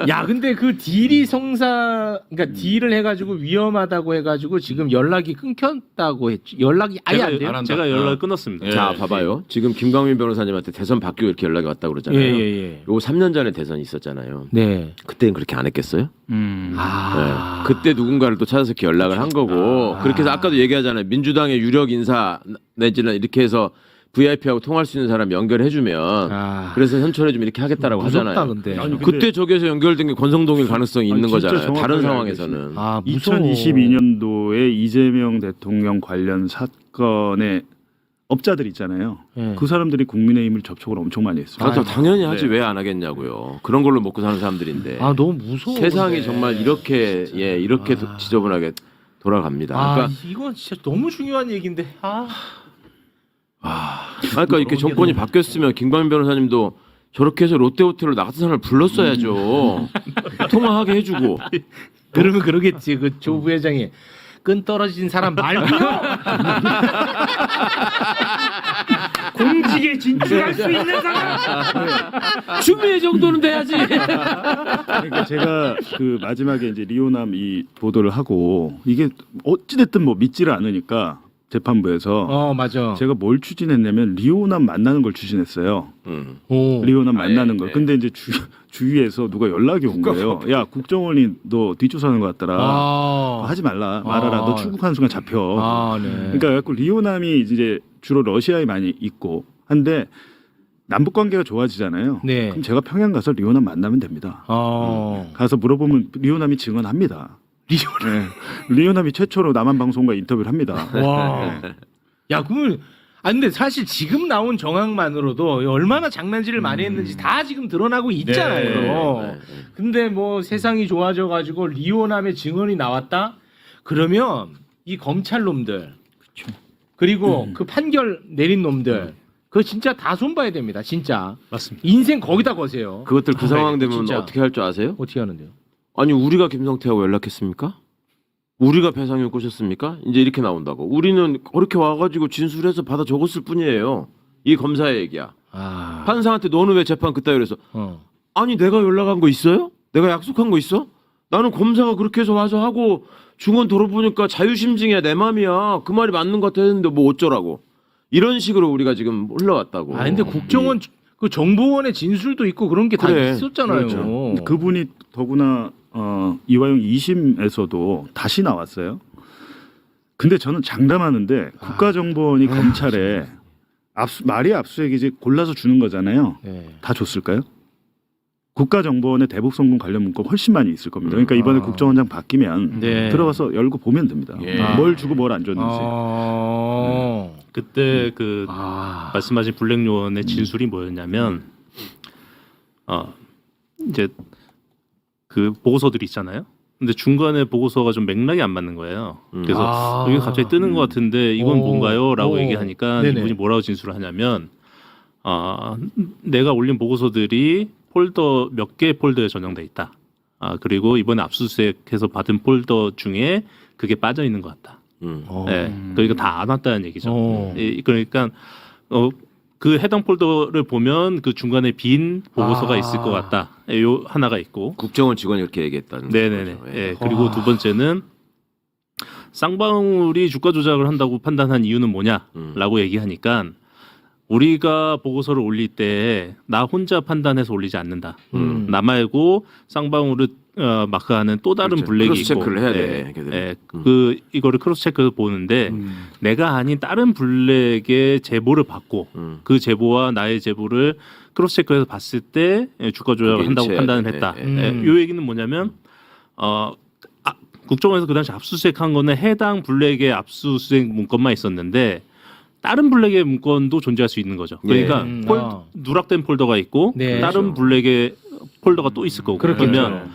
야, 근데 그 딜이 그러니까 딜을 해가지고 위험하다고 해가지고 지금 연락이 끊겼다고 했지. 연락이 아예 안 돼요? 제가 연락을 끊었습니다. 자, 봐봐요. 지금 김광민 변호사님한테 대선 바뀌고 이렇게 연락이 왔다고 그러잖아요. 예. 요 3년 전에 대선이 있었잖아요. 네. 그때는 그렇게 안 했겠어요? 아. 네. 그때 누군가를 또 찾아서 이렇게 연락을 한 거고 그렇게 해서 아까도 얘기하잖아요. 민주당의 유력 인사 내지는 이렇게 해서 VIP하고 통화할 수 있는 사람 연결해주면 그래서 현철해주면 이렇게 하겠다라고 무섭다, 하잖아요. 근데. 아니, 근데 그때 저기에서 연결된 게 권성동일 가능성이 있는 진짜 거잖아요. 정확하게 다른 알고 상황에서는. 아, 무서워. 2022년도에 이재명 대통령 관련 사건의 업자들 있잖아요. 네. 그 사람들이 국민의힘을 접촉을 엄청 많이 했어요. 그렇죠. 당연히 하지 네. 왜 안 하겠냐고요. 그런 걸로 먹고 사는 사람들인데. 아, 너무 무서워. 세상이 근데. 정말 이렇게 이렇게 지저분하게 돌아갑니다. 그러니까 이건 진짜 너무 중요한 얘기인데. 그러니까 이렇게 정권이 바뀌었으면 김광민 변호사님도 저렇게 해서 롯데호텔로 나 같은 사람을 불렀어야죠. 통화하게 해주고. 그러면 그러겠지. 그 조 부회장이 끈 떨어진 사람 말고요. 공직에 진출할 수 있는 사람. 준비 정도는 돼야지. 그러니까 제가 그 마지막에 이제 리오남 이 보도를 하고 이게 어찌됐든 뭐 믿지를 않으니까 재판부에서 맞아. 제가 뭘 추진했냐면 리오남 만나는 걸 추진했어요. 오. 리오남 만나는 걸. 네. 근데 이제 주위에서 누가 연락이 온 거예요. 야, 국정원이 너 뒷조사하는 것 같더라. 하지 말라. 말아라. 너 출국하는 순간 잡혀. 네. 그러니까 갖고 리오남이 이제 주로 러시아에 많이 있고 한데 남북 관계가 좋아지잖아요. 네. 그럼 제가 평양 가서 리오남 만나면 됩니다. 가서 물어보면 리오남이 증언합니다. 리오남이 최초로 남한 방송과 인터뷰를 합니다. 와. 야, 그러면 근데 사실 지금 나온 정황만으로도 얼마나 장난질을 많이 했는지 다 지금 드러나고 있잖아요. 네. 근데 뭐 세상이 좋아져 가지고 리오남의 증언이 나왔다? 그러면 이 검찰 놈들 그리고 그 판결 내린 놈들 그거 진짜 다 손봐야 됩니다. 진짜. 맞습니다. 인생 거기다 거세요. 그것들 그 상황 되면 진짜. 어떻게 할 줄 아세요? 어떻게 하는데요? 아니 우리가 김성태하고 연락했습니까? 우리가 배상금 꼬셨습니까? 이제 이렇게 나온다고. 우리는 그렇게 와가지고 진술해서 받아 적었을 뿐이에요. 이 검사의 얘기야. 판사한테 너는 왜 재판 그따위로 해서 아니 내가 연락한 거 있어요? 내가 약속한 거 있어? 나는 검사가 그렇게 해서 와서 하고 중원 들어보니까 자유심증이야 내 맘이야. 그 말이 맞는 것 같았는데 뭐 어쩌라고. 이런 식으로 우리가 지금 흘러왔다고. 근데 국정원 그 정보원의 진술도 있고 그런 게 다 그래. 있었잖아요. 그렇죠. 그분이 더구나 이화영 2심에서도 다시 나왔어요. 근데 저는 장담하는데 국가정보원이 검찰에 말이 압수수색 이제 골라서 주는 거잖아요. 다 줬을까요? 국가정보원의 대북송금 관련 문건 훨씬 많이 있을 겁니다. 그러니까 이번에 국정원장 바뀌면 들어가서 열고 보면 됩니다. 뭘 주고 뭘 안 줬는지. 그때 그 말씀하신 블랙요원의 진술이 뭐였냐면 이제 그 보고서들이 있잖아요. 근데 중간에 보고서가 좀 맥락이 안 맞는 거예요. 그래서 여기 갑자기 뜨는 것 같은데 이건 뭔가요?라고 얘기하니까 네네. 이분이 뭐라고 진술을 하냐면 내가 올린 보고서들이 폴더 몇 개의 폴더에 저장돼 있다. 그리고 이번에 압수수색해서 받은 폴더 중에 그게 빠져 있는 것 같다. 네, 그러니까 다 안 왔다는 얘기죠. 그러니까 그 해당 폴더를 보면 그 중간에 빈 보고서가 있을 것 같다. 요 하나가 있고. 국정원 직원이 이렇게 얘기했다는 네네네. 거죠. 예. 그리고 두 번째는 쌍방울이 주가 조작을 한다고 판단한 이유는 뭐냐라고 얘기하니까 우리가 보고서를 올릴 때 나 혼자 판단해서 올리지 않는다. 나 말고 쌍방울을 마크하는 또 다른 그렇죠. 블랙이 크로스 있고, 체크를 해야 돼, 걔들이. 그 이거를 크로스 체크 보는데 내가 아닌 다른 블랙의 제보를 받고 그 제보와 나의 제보를 크로스 체크해서 봤을 때 주가 조작을 그게 한다고 일치해야 판단을 돼. 했다. 요 얘기는 뭐냐면 국정원에서 그 당시 압수수색한 거는 해당 블랙의 압수수색 문건만 있었는데. 다른 블랙의 문건도 존재할 수 있는 거죠. 그러니까 누락된 폴더가 있고 다른 블랙의 폴더가 또 있을 거고. 그러면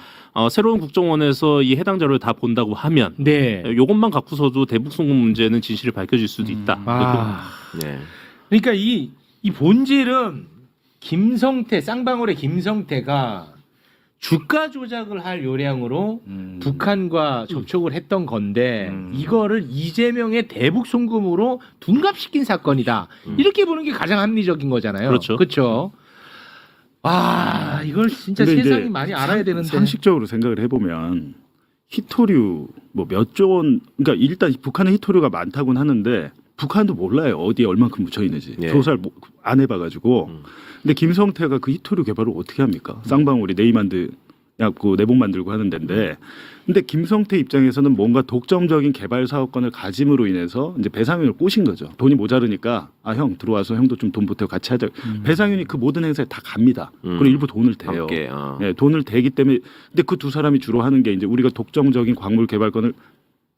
새로운 국정원에서 이 해당 자료를 다 본다고 하면 이것만 갖고서도 대북송금 문제는 진실을 밝혀질 수도 있다. 그러니까 이 본질은 김성태 쌍방울의 김성태가 주가 조작을 할 요량으로 북한과 접촉을 했던 건데 이거를 이재명의 대북 송금으로 둔갑시킨 사건이다. 이렇게 보는 게 가장 합리적인 거잖아요. 그렇죠. 그렇죠. 와, 이걸 진짜 근데 이제 세상이 많이 알아야 되는데. 상식적으로 생각을 해보면 히토류 뭐 몇 조 원, 그러니까 일단 북한의 히토류가 많다고는 하는데 북한도 몰라요 어디에 얼만큼 묻혀 있는지 예. 조사를 안 해봐가지고. 근데 김성태가 그 히토류 개발을 어떻게 합니까? 쌍방울이 네이만드 그 내복 만들고 하는 데인데, 근데 김성태 입장에서는 뭔가 독점적인 개발 사업권을 가짐으로 인해서 이제 배상윤을 꼬신 거죠. 돈이 모자르니까 아 형 들어와서 형도 좀 돈 보태고 같이 하자. 배상윤이 그 모든 행사에 다 갑니다. 그리고 일부 돈을 대요. 함께, 예, 돈을 대기 때문에. 근데 그 두 사람이 주로 하는 게 이제 우리가 독점적인 광물 개발권을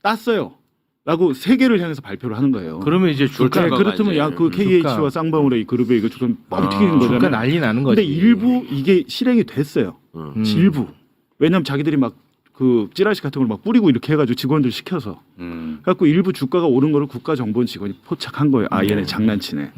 땄어요. 라고 세계를 향해서 발표를 하는 거예요. 그러면 이제 주가 네, 그렇다면 야 그 KH와 쌍방울의 이 그룹에 이거 조금 뻥 튀기는 거잖아요. 주가 난리 나는 거지. 근데 일부 이게 실행이 됐어요. 일부. 왜냐하면 자기들이 막 그 찌라시 같은 걸 막 뿌리고 이렇게 해가지고 직원들 시켜서. 그래갖고 일부 주가가 오른 거를 국가정보원 직원이 포착한 거예요. 아 얘네 장난치네.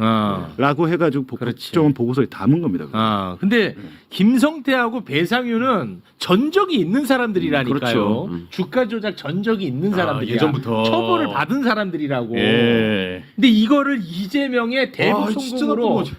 라고 해가지고 국정원 보고서에 담은 겁니다. 그거. 근데 김성태하고 배상윤은 전적이 있는 사람들이라니까요. 그렇죠. 주가 조작 전적이 있는 사람들이야. 예전부터. 처벌을 받은 사람들이라고. 예. 근데 이거를 이재명의 대북 진짜 나쁜 송금으로 거지.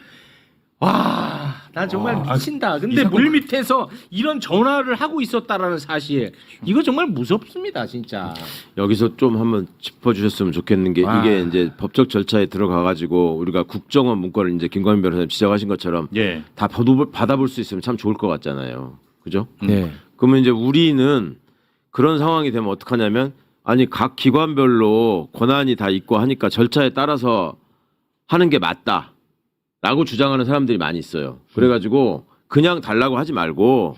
와, 나 정말 미친다. 근데 물 밑에서 이런 전화를 하고 있었다라는 사실, 이거 정말 무섭습니다, 진짜. 여기서 좀 한번 짚어주셨으면 좋겠는 게 이게 이제 법적 절차에 들어가가지고 우리가 국정원 문건을 이제 김광민 변호사님 지적하신 것처럼 예. 다 받아볼 수 있으면 참 좋을 것 같잖아요. 그죠? 네. 그러면 이제 우리는 그런 상황이 되면 어떡하냐면 아니 각 기관별로 권한이 다 있고 하니까 절차에 따라서 하는 게 맞다. 라고 주장하는 사람들이 많이 있어요. 그래가지고 그냥 달라고 하지 말고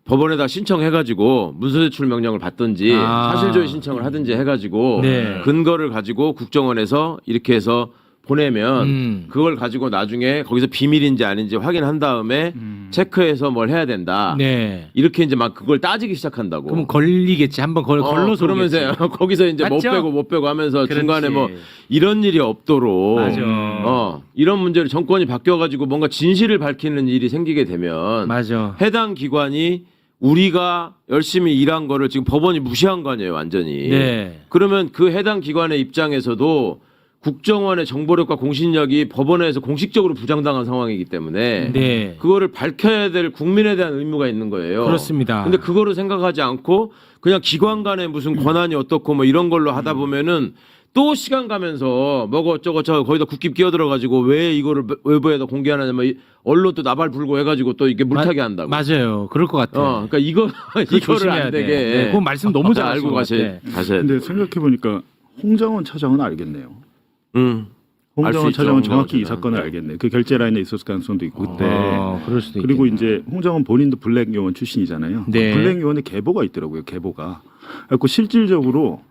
법원에다 신청해가지고 문서제출 명령을 받든지 사실조회 신청을 하든지 해가지고 네. 근거를 가지고 국정원에서 이렇게 해서 보내면 그걸 가지고 나중에 거기서 비밀인지 아닌지 확인한 다음에 체크해서 뭘 해야 된다. 네. 이렇게 이제 막 그걸 따지기 시작한다고. 그럼 걸리겠지. 한번 걸러서 그러면서 거기서 이제 맞죠? 못 빼고 하면서 그렇지. 중간에 뭐 이런 일이 없도록 맞아. 이런 문제를 정권이 바뀌어가지고 뭔가 진실을 밝히는 일이 생기게 되면 맞아. 해당 기관이 우리가 열심히 일한 거를 지금 법원이 무시한 거 아니에요, 완전히. 네. 그러면 그 해당 기관의 입장에서도 국정원의 정보력과 공신력이 법원에서 공식적으로 부정당한 상황이기 때문에 네. 그거를 밝혀야 될 국민에 대한 의무가 있는 거예요. 그렇습니다. 근데 그거를 생각하지 않고 그냥 기관 간에 무슨 권한이 어떻고 뭐 이런 걸로 하다 보면은 또 시간 가면서 뭐고 어쩌고 저쩌고 거기다 국기 끼어들어가지고 왜 이거를 외부에다 공개하느냐 뭐 언론도 나발 불고 해가지고 또 이게 물타기 한다고. 맞아요. 그럴 것 같아요. 그러니까 이거를 조심해야 안 돼. 되게. 네, 그건 말씀 너무 잘 알고 가셔야 돼. 근데 생각해 보니까 홍정원 차장은 알겠네요. 알수 홍정원 있죠, 차장은 정확히 이 홍정원 사건을 차장. 알겠네. 그 결제 라인에 있었을 가능성도 있고 그때. 그럴 수도 그리고 있겠네. 이제 홍정원 본인도 블랙 요원 출신이잖아요. 네. 그 블랙 요원의 계보가 있더라고요. 계보가. 그래서 실질적으로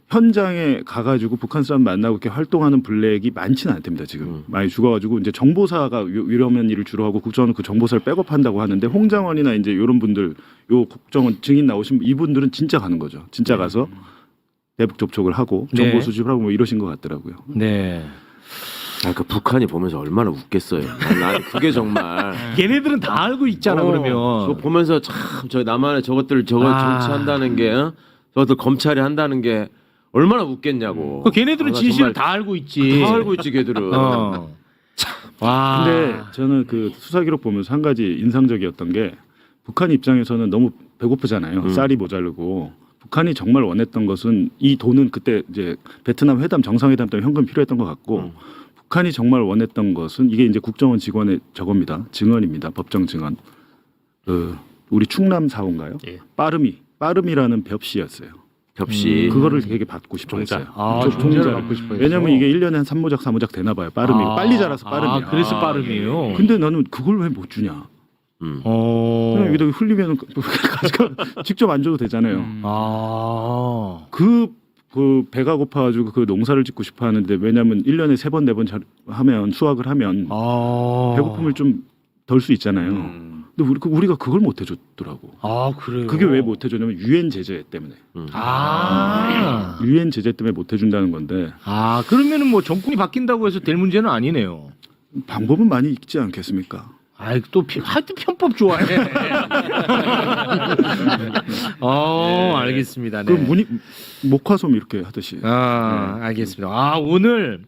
현장에 가가지고 북한 사람 만나고 이렇게 활동하는 블랙이 많지는 않답니다. 지금 많이 죽어가지고 이제 정보사가 위험한 일을 주로 하고 국정원은 그 정보사를 백업한다고 하는데 홍장원이나 이제 이런 분들 요 국정원 증인 나오신 이분들은 진짜 가는 거죠. 진짜 가서 대북 접촉을 하고 정보 네. 수집을 하고 뭐 이러신 것 같더라고요. 네. 그 북한이 보면서 얼마나 웃겠어요. 난 그게 정말. 걔네들은 다 알고 있잖아. 그거 그러면. 보면서 참 저 나만의 저것들 정치한다는 게 저것들 검찰이 한다는 게 얼마나 웃겠냐고. 걔네들은 나 진실을 정말 다 알고 있지. 다 알고 있지 걔들은. 와. 근데 저는 그 수사 기록 보면서 한 가지 인상적이었던 게 북한 입장에서는 너무 배고프잖아요. 쌀이 모자르고 북한이 정말 원했던 것은 이 돈은 그때 이제 베트남 회담 정상회담 때문에 현금 필요했던 것 같고 북한이 정말 원했던 것은 이게 이제 국정원 직원의 저겁니다. 증언입니다. 법정 증언. 우리 충남 사원가요? 예. 빠름이라는 벽시였어요. 접시. 그거를 되게 받고 싶어 종자. 했어요. 종자를 받고 싶어 했어. 왜냐면 이게 1년에 한 3모작 4모작 되나 봐요. 빠름이 빨리 자라서 빠름이야. 그래서 빠름이에요. 근데 나는 그걸 왜 못 주냐? 그냥 여기다 흘리면 직접 안 줘도 되잖아요. 그 배가 고파가지고 그 농사를 짓고 싶어 하는데 왜냐면 1년에 3번 4번 하면 수확을 하면 배고픔을 좀 덜 수 있잖아요. 근데 우리가 그걸 못 해줬더라고. 그래요. 그게 왜 못 해줬냐면 유엔 제재 때문에. 유엔 제재 때문에 못 해준다는 건데. 그러면은 뭐 정권이 바뀐다고 해서 될 문제는 아니네요. 방법은 많이 있지 않겠습니까? 아이 또 하여튼 편법 좋아해. 알겠습니다. 네. 그럼 목화솜 이렇게 하듯이. 알겠습니다. 오늘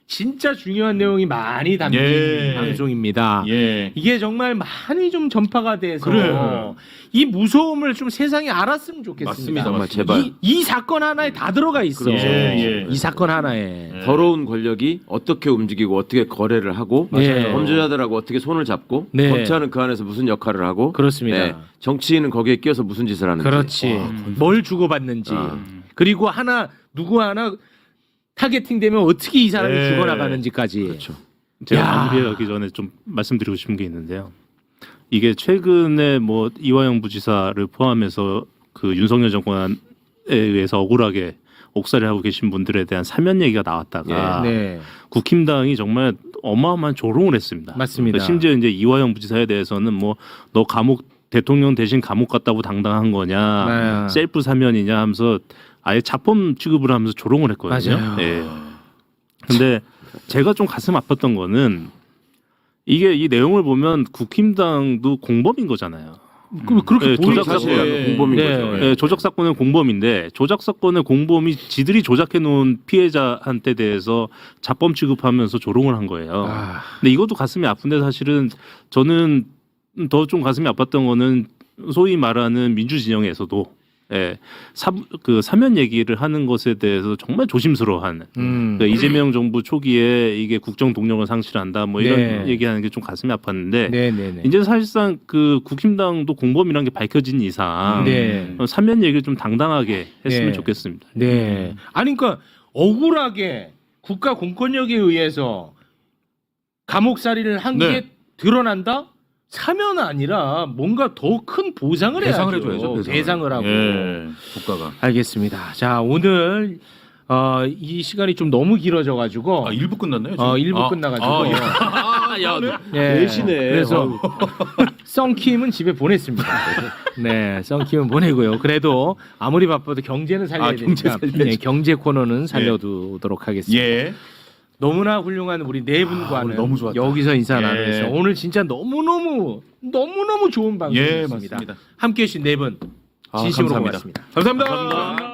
진짜 중요한 내용이 많이 담긴 방송입니다. 이게 정말 많이 좀 전파가 돼서 이 무서움을 좀 세상이 알았으면 좋겠습니다. 맞습니다. 정말 제발. 이 사건 하나에 다 들어가 있어. 이 사건 하나에. 더러운 권력이 어떻게 움직이고 어떻게 거래를 하고 범죄자들하고 어떻게 손을 잡고 검찰은 그 안에서 무슨 역할을 하고 그렇습니다. 정치인은 거기에 끼어서 무슨 짓을 하는지 그렇지. 뭘 주고받는지. 그리고 누구 하나 타겟팅 되면 어떻게 이 사람이 죽어나가는지까지. 그렇죠. 제가 마무리하기 전에 좀 말씀드리고 싶은 게 있는데요. 이게 최근에 뭐 이화영 부지사를 포함해서 그 윤석열 정권에 의해서 억울하게 옥살이 하고 계신 분들에 대한 사면 얘기가 나왔다가 국힘당이 정말 어마어마한 조롱을 했습니다. 맞습니다. 심지어 이제 이화영 부지사에 대해서는 뭐 너 대통령 대신 감옥 갔다고 당당한 거냐, 셀프 사면이냐 하면서 아예 자범 취급을 하면서 조롱을 했거든요. 맞아요. 근데 제가 좀 가슴 아팠던 거는 이게 이 내용을 보면 국힘당도 공범인 거잖아요. 그렇게 조작 사실 공범인 거죠. 조작 사건은 공범인데 조작 사건의 공범이 지들이 조작해 놓은 피해자한테 대해서 자범 취급하면서 조롱을 한 거예요. 근데 이것도 가슴이 아픈데 사실은 저는 더 좀 가슴이 아팠던 거는 소위 말하는 민주 진영에서도 그 사면 얘기를 하는 것에 대해서 정말 조심스러워하는 그러니까 이재명 정부 초기에 이게 국정 동력을 상실한다 뭐 이런 얘기하는 게 좀 가슴이 아팠는데 이제 사실상 그 국힘당도 공범이라는 게 밝혀진 이상 사면 얘기를 좀 당당하게 했으면 좋겠습니다. 아니 그러니까 억울하게 국가 공권력에 의해서 감옥살이를 한 게 드러난다? 사면은 아니라 뭔가 더 큰 보상을 배상을 해야죠. 해줘야죠. 배상을 하고. 국가가. 알겠습니다. 자 오늘 이 시간이 좀 너무 길어져가지고 1부 끝났나요? 1부 끝나가지고 대신에 그래서 썬킴은 집에 보냈습니다. 썬킴은 보내고요. 그래도 아무리 바빠도 경제는 살려야 되니까 경제 코너는 살려두도록 하겠습니다. 너무나 훌륭한 우리 네 분과는 너무 좋았다. 여기서 인사 나누면서 오늘 진짜 너무너무 좋은 방송이었습니다. 함께해 주신 네 분 진심으로 감사합니다. 고맙습니다. 감사합니다.